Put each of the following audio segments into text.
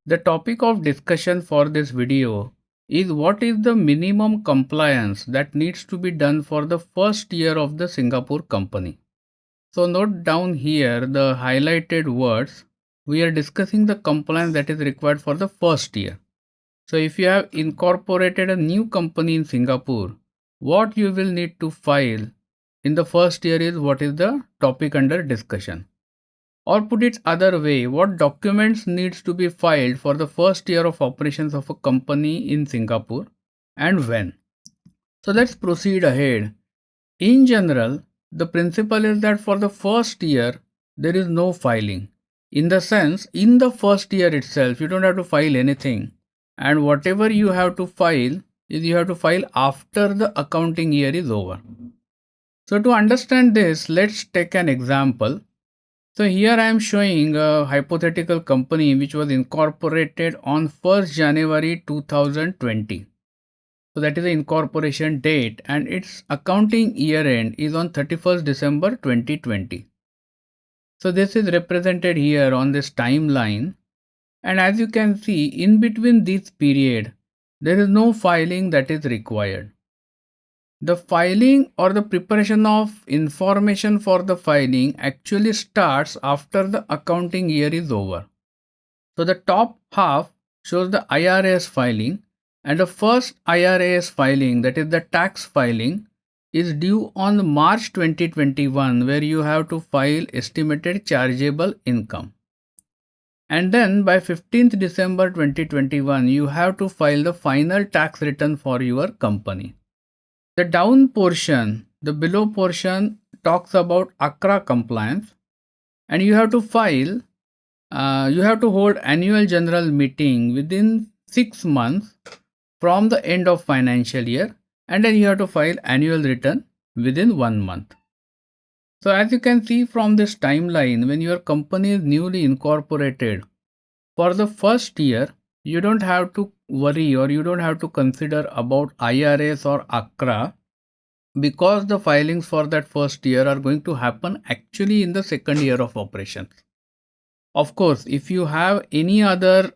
The topic of discussion for this video is what is the minimum compliance that needs to be done for the first year of the Singapore company. So note down here the highlighted words. We are discussing the compliance that is required for the first year. So if you have incorporated a new company in Singapore, what you will need to file in the first year is what is the topic under discussion. Or put it other way, what documents needs to be filed for the first year of operations of a company in Singapore and when. So let's proceed ahead. In general, the principle is that for the first year, there is no filing. In the sense, in the first year itself, you don't have to file anything. And whatever you have to file is you have to file after the accounting year is over. So to understand this, let's take an example. So here I am showing a hypothetical company which was incorporated on 1st January 2020. So that is the incorporation date and its accounting year end is on 31st December 2020. So this is represented here on this timeline, and as you can see, in between this period there is no filing that is required. The filing or the preparation of information for the filing actually starts after the accounting year is over. So the top half shows the IRAS filing, and the first IRAS filing, that is the tax filing, is due on March 2021, where you have to file estimated chargeable income. And then by 15th December 2021, you have to file the final tax return for your company. The down portion, the below portion talks about ACRA compliance, and you have to file, you have to hold annual general meeting within 6 months from the end of financial year, and then you have to file annual return within 1 month. So as you can see from this timeline, when your company is newly incorporated, for the first year, you don't have to worry or you don't have to consider about IRAs or ACRA, because the filings for that first year are going to happen actually in the second year of operations. Of course, if you have any other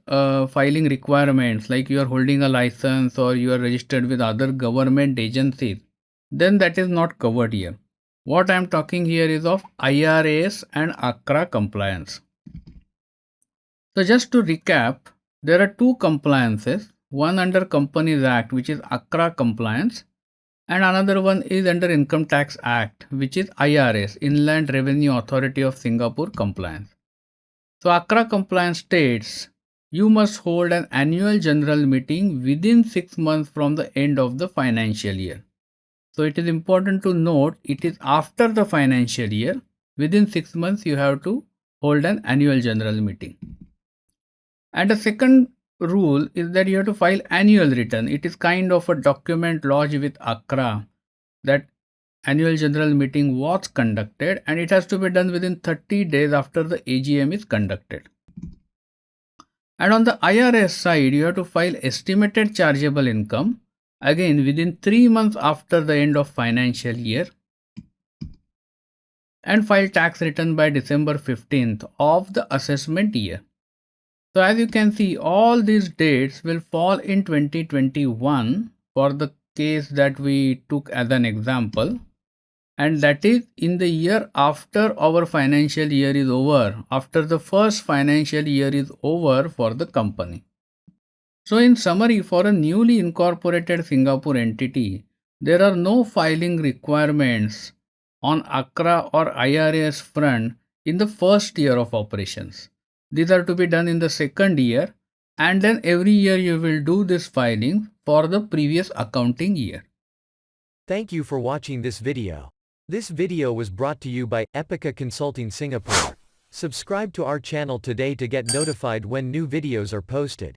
filing requirements, like you are holding a license or you are registered with other government agencies, then that is not covered here. What I am talking here is of IRAs and ACRA compliance. So just to recap, there are two compliances, one under Companies Act, which is ACRA compliance, and another one is under Income Tax Act, which is IRS, Inland Revenue Authority of Singapore compliance. So ACRA compliance states you must hold an annual general meeting within 6 months from the end of the financial year. So it is important to note it is after the financial year. Within 6 months you have to hold an annual general meeting. And the second rule is that you have to file annual return. It is kind of a document lodged with ACRA that annual general meeting was conducted, and it has to be done within 30 days after the AGM is conducted. And on the IRS side, you have to file estimated chargeable income again within 3 months after the end of financial year, and file tax return by December 15th of the assessment year. So as you can see, all these dates will fall in 2021 for the case that we took as an example, and that is in the year after our financial year is over, after the first financial year is over for the company. So in summary, for a newly incorporated Singapore entity, there are no filing requirements on ACRA or IRAS front in the first year of operations. These are to be done in the second year, and then every year you will do this filing for the previous accounting year. Thank you for watching this video. This video was brought to you by Epica Consulting Singapore. Subscribe to our channel today to get notified when new videos are posted.